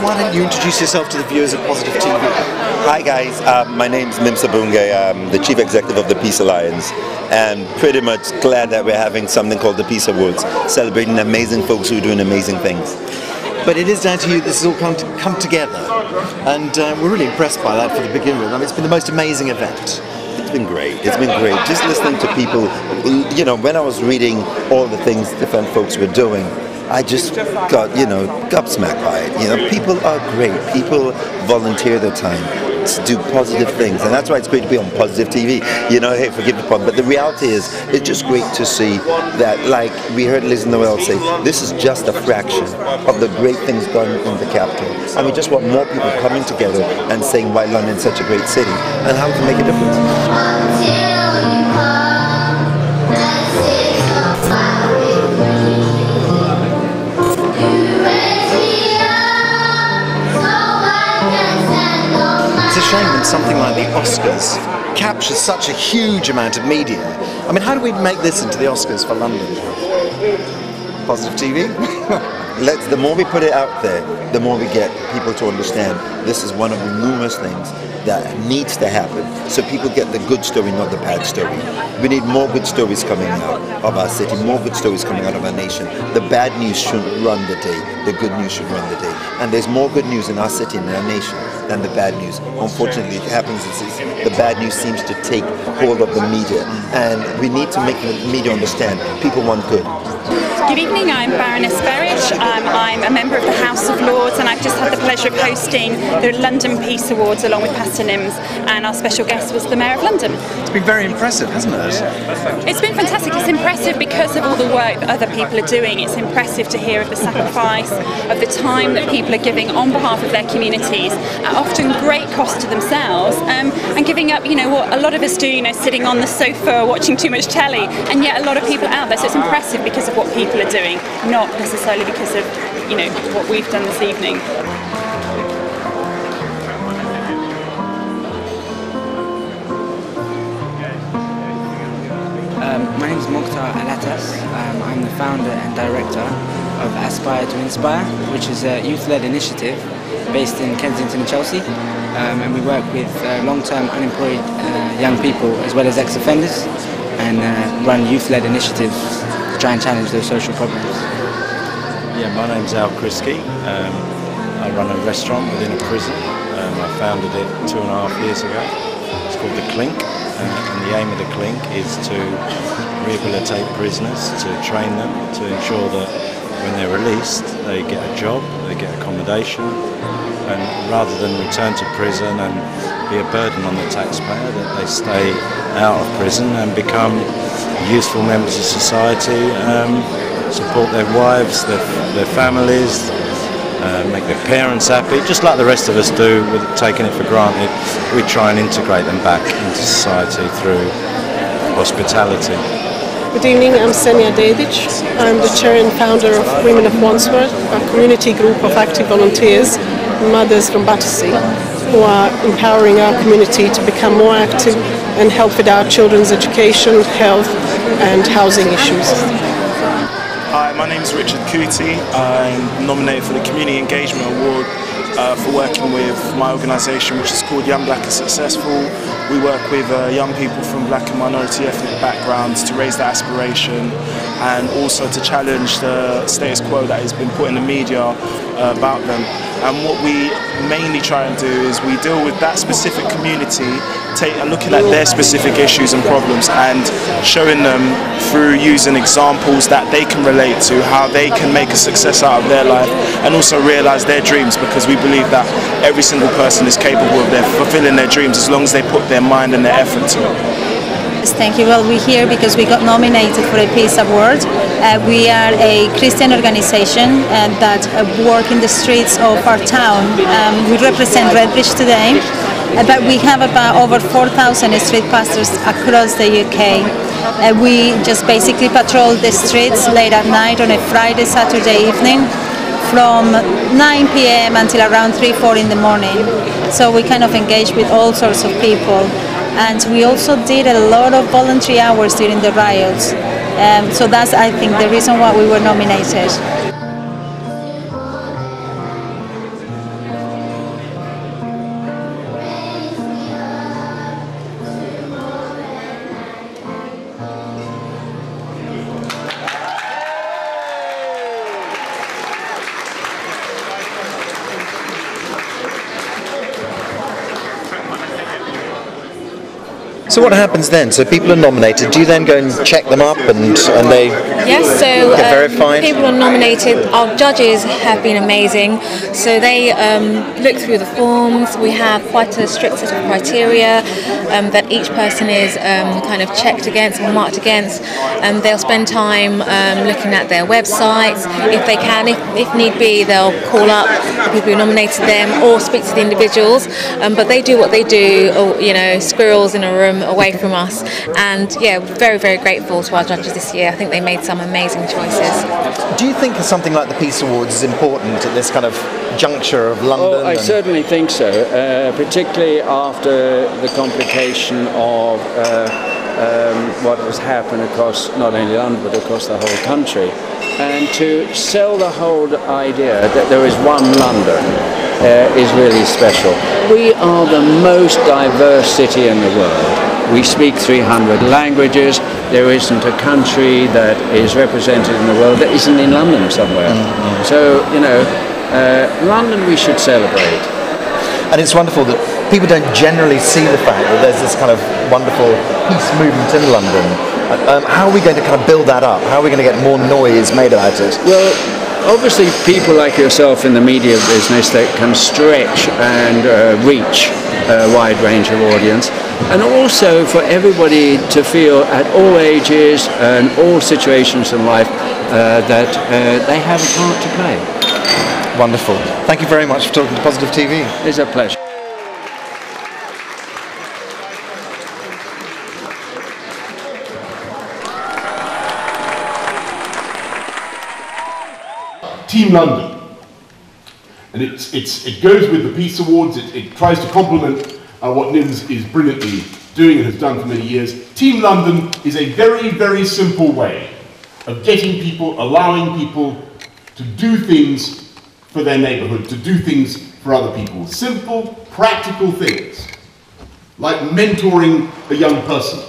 why don't you introduce yourself to the viewers of Positive TV? Hi guys, my name's Mimsa Bungay. I'm the Chief Executive of the Peace Alliance, and pretty much glad that we're having something called the Peace Awards, celebrating amazing folks who are doing amazing things. But it is down to you, this has all come together, and we're really impressed by that for the beginning. I mean, it's been the most amazing event. It's been great. It's been great. Just listening to people, you know, when I was reading all the things different folks were doing, I just got, you know, gobsmacked by it. You know, people are great. People volunteer their time to do positive things, and that's why it's great to be on Positive TV. You know, hey, forgive the pun, but the reality is, it's just great to see that, like we heard Liz Noel say, this is just a fraction of the great things done in the capital. And we just want more people coming together and saying why London is such a great city and how to make a difference. It's a shame when something like the Oscars captures such a huge amount of media. I mean, how do we make this into the Oscars for London? Positive TV? The more we put it out there, the more we get people to understand this is one of the numerous things that needs to happen, so people get the good story, not the bad story. We need more good stories coming out of our city, more good stories coming out of our nation. The bad news shouldn't run the day, the good news should run the day. And there's more good news in our city and in our nation than the bad news. Unfortunately, it happens is the bad news seems to take hold of the media, and we need to make the media understand people want good. Good evening, I'm Baroness Berridge. I'm a member of the House of Lords, and I've just had the pleasure of hosting the London Peace Awards along with Pastor Nims, and our special guest was the Mayor of London. It's been very impressive, hasn't it? It's been fantastic. It's impressive because of all the work that other people are doing. It's impressive to hear of the sacrifice, of the time that people are giving on behalf of their communities, at often great cost to themselves, and giving up, you know, what a lot of us do, you know, sitting on the sofa watching too much telly, and yet a lot of people out there. So it's impressive because of what people are doing, not necessarily because of, you know, what we've done this evening. My name is Mokhtar Alatas. I'm the founder and director of Aspire to Inspire, which is a youth-led initiative based in Kensington and Chelsea, and we work with long-term unemployed young people as well as ex-offenders, and run youth-led initiatives to try and challenge those social problems. Yeah, my name's Al Krisky. I run a restaurant within a prison. I founded it 2.5 years ago. It's called The Clink, and the aim of The Clink is to rehabilitate prisoners, to train them, to ensure that when they're released they get a job, they get accommodation, and rather than return to prison and be a burden on the taxpayer, that they stay out of prison and become useful members of society, support their wives, their families, make their parents happy, just like the rest of us do with taking it for granted. We try and integrate them back into society through hospitality. Good evening, I'm Senia Dedic. I'm the chair and founder of Women of Wandsworth, a community group of active volunteers, mothers from Battersea, who are empowering our community to become more active and help with our children's education, health and housing issues. Hi, my name is Richard Cootie. I'm nominated for the Community Engagement Award for working with my organisation, which is called Young Black and Successful. We work with young people from black and minority ethnic backgrounds to raise their aspiration and also to challenge the status quo that has been put in the media about them. And what we mainly try and do is we deal with that specific community, looking at their specific issues and problems and showing them through using examples that they can relate to, how they can make a success out of their life and also realise their dreams, because we believe that every single person is capable of fulfilling their dreams as long as they put their mind and their effort to it. Thank you. Well, we're here because we got nominated for a Peace Award. We are a Christian organization that work in the streets of our town. We represent Redbridge today, but we have about over 4,000 street pastors across the UK. We just basically patrol the streets late at night on a Friday, Saturday evening from 9 p.m. until around 3-4 in the morning. So we kind of engage with all sorts of people. And we also did a lot of voluntary hours during the riots. So that's, I think, the reason why we were nominated. So what happens then? So people are nominated. Do you then go and check them up and they Yes, so get verified? people are nominated. Our judges have been amazing. So they look through the forms. We have quite a strict set of criteria that each person is kind of checked against or marked against. They'll spend time looking at their websites. If they can, if need be, they'll call up the people who nominated them or speak to the individuals. But they do what they do, or, you know, squirrels in a room away from us. And yeah, very, very grateful to our judges this year. I think they made some amazing choices. Do you think something like the Peace Awards is important at this kind of juncture of London? Oh, I certainly think so, particularly after the complication of what has happened across not only London but across the whole country. And to sell the whole idea that there is one London is really special. We are the most diverse city in the world. We speak 300 languages. There isn't a country that is represented in the world that isn't in London somewhere. So, you know, London we should celebrate. And it's wonderful that people don't generally see the fact that there's this kind of wonderful peace movement in London. How are we going to kind of build that up? How are we going to get more noise made about it? Well, obviously people like yourself in the media business that can stretch and reach a wide range of audience, and also for everybody to feel at all ages and all situations in life that they have a part to play. Wonderful. Thank you very much for talking to Positive TV. It's a pleasure. Team London, and it goes with the Peace Awards. It tries to complement what NIMS is brilliantly doing and has done for many years. Team London is a very, very simple way of getting people, allowing people to do things for their neighbourhood, to do things for other people. Simple, practical things, like mentoring a young person.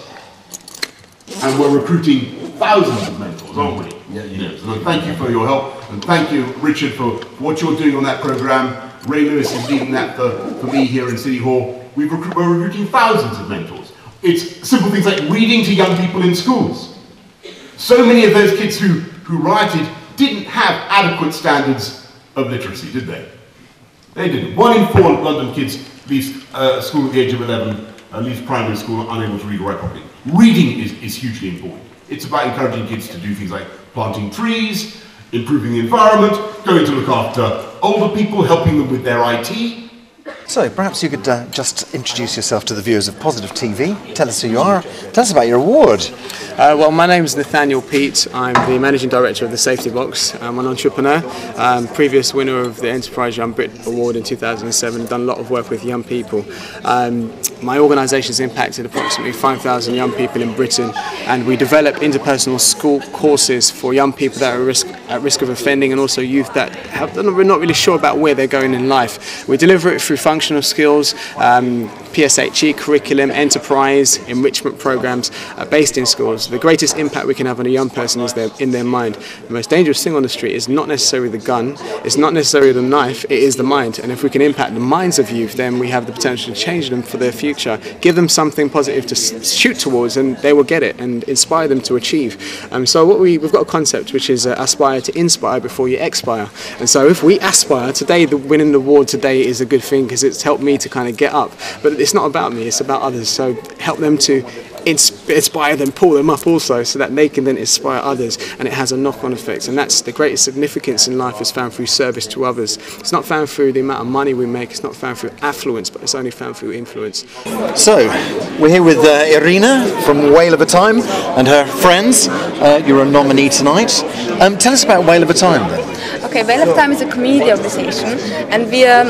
And we're recruiting thousands of mentors, aren't we? Yeah. So thank you for your help, and thank you, Richard, for what you're doing on that programme. Ray Lewis is leading that for me here in City Hall. We're recruiting thousands of mentors. It's simple things like reading to young people in schools. So many of those kids who rioted didn't have adequate standards of literacy, did they? They didn't. 1 in 4 London kids leaves school at the age of 11, leaves primary school unable to read or write properly. Reading is hugely important. It's about encouraging kids to do things like planting trees, improving the environment, going to look after older people, helping them with their IT. So perhaps you could just introduce yourself to the viewers of Positive TV. Tell us who you are. Tell us about your award. Well, my name is Nathaniel Peat. I'm the Managing Director of the Safety Box. I'm an entrepreneur, previous winner of the Enterprise Young Brit Award in 2007, done a lot of work with young people. My organisation has impacted approximately 5,000 young people in Britain, and we develop interpersonal school courses for young people that are at risk of offending, and also youth that we're not really sure about where they're going in life. We deliver it through functional skills, PSHE curriculum, enterprise, enrichment programs based in schools. The greatest impact we can have on a young person is in their mind. The most dangerous thing on the street is not necessarily the gun, it's not necessarily the knife, it is the mind. And if we can impact the minds of youth, then we have the potential to change them for their future, give them something positive to shoot towards, and they will get it, and inspire them to achieve. So we've got a concept which is aspire to inspire before you expire. And so if we aspire, today, winning the award today is a good thing because it's helped me to kind of get up. But it's not about me, it's about others. So help them to inspire them, pull them up also, so that they can then inspire others, and it has a knock-on effect. And that's the greatest significance in life, is found through service to others. It's not found through the amount of money we make, it's not found through affluence, but it's only found through influence. So we're here with Irina from Whale of a Time and her friends. You're a nominee tonight. Tell us about Whale of a Time then. Okay, Whale of Time is a community organization, and we are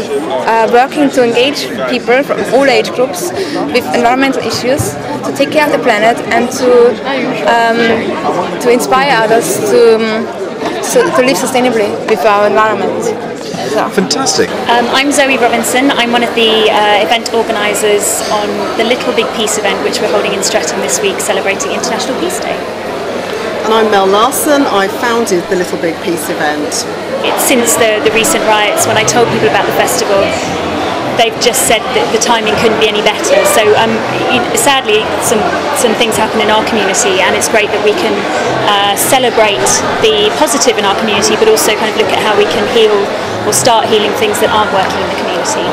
working to engage people from all age groups with environmental issues, to take care of the planet, and to inspire others to live sustainably with our environment. So. Fantastic. I'm Zoe Robinson. I'm one of the event organisers on the Little Big Peace event, which we're holding in Streatham this week, celebrating International Peace Day. And I'm Mel Larson. I founded the Little Big Peace event. It's since the recent riots, when I told people about the festival, they've just said that the timing couldn't be any better. So sadly, some things happen in our community, and it's great that we can celebrate the positive in our community, but also kind of look at how we can heal or start healing things that aren't working in the community.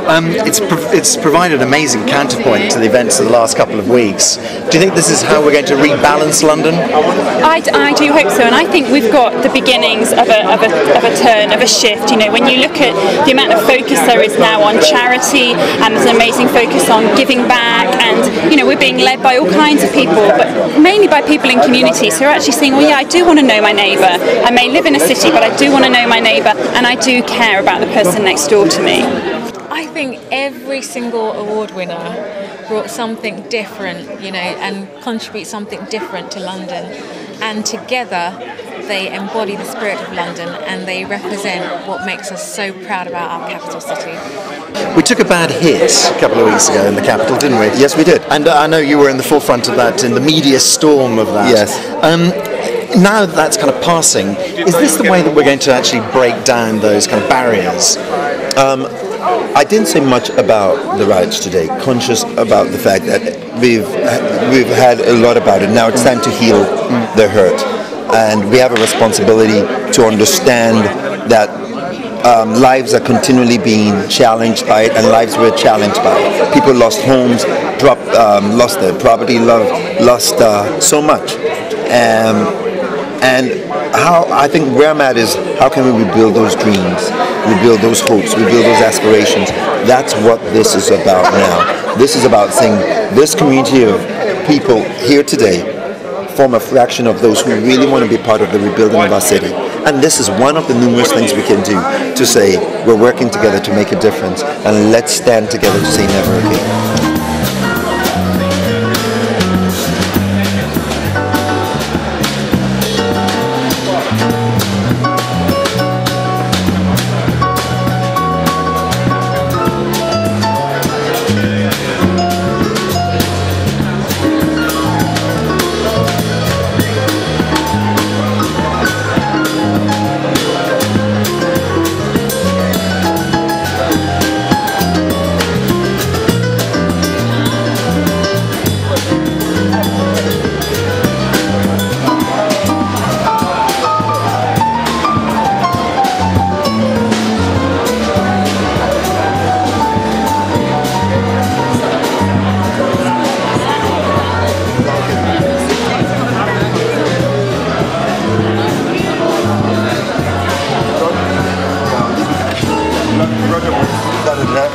It's provided an amazing counterpoint to the events of the last couple of weeks. Do you think this is how we're going to rebalance London? I do hope so, and I think we've got the beginnings of a turn, of a shift. You know, when you look at the amount of focus there is now on charity, and there's an amazing focus on giving back, and you know, we're being led by all kinds of people, but mainly by people in communities who are actually saying, well, yeah, I do want to know my neighbour. I may live in a city, but I do want to know my neighbour, and I do care about the person next door to me. I think every single award winner brought something different, you know, and contribute something different to London. And together they embody the spirit of London, and they represent what makes us so proud about our capital city. We took a bad hit a couple of weeks ago in the capital, didn't we? Yes, we did. And I know you were in the forefront of that, in the media storm of that. Yes. Now that that's kind of passing, is this the way that we're going to actually break down those kind of barriers? I didn't say much about the riots today, conscious about the fact that we've had a lot about it. Now it's time to heal the hurt, and we have a responsibility to understand that lives are continually being challenged by it, and lives were challenged by it. People lost homes, lost their property, lost so much. And how I think where I'm at is, how can we rebuild those dreams, rebuild those hopes, rebuild those aspirations? That's what this is about now. This is about saying this community of people here today form a fraction of those who really want to be part of the rebuilding of our city. And this is one of the numerous things we can do to say we're working together to make a difference, and let's stand together to say never again.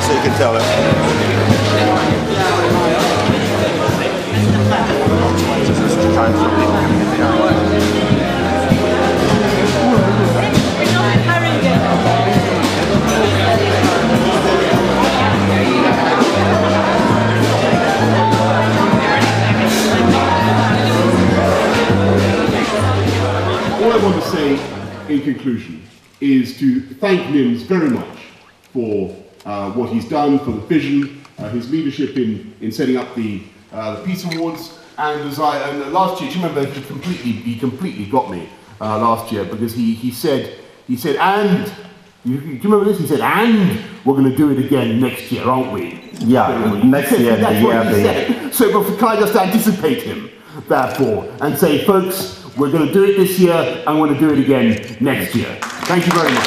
So you can tell it. All I want to say in conclusion is to thank Nims very much for what he's done, for the vision, his leadership in setting up the Peace Awards, and last year, do you remember, he completely got me last year, because he said, and do you remember this? He said, and we're going to do it again next year, aren't we? Yeah, next year, that's what he said. So, but can I just anticipate him, therefore, and say, folks, we're going to do it this year, and we're going to do it again next year. Thank you very much.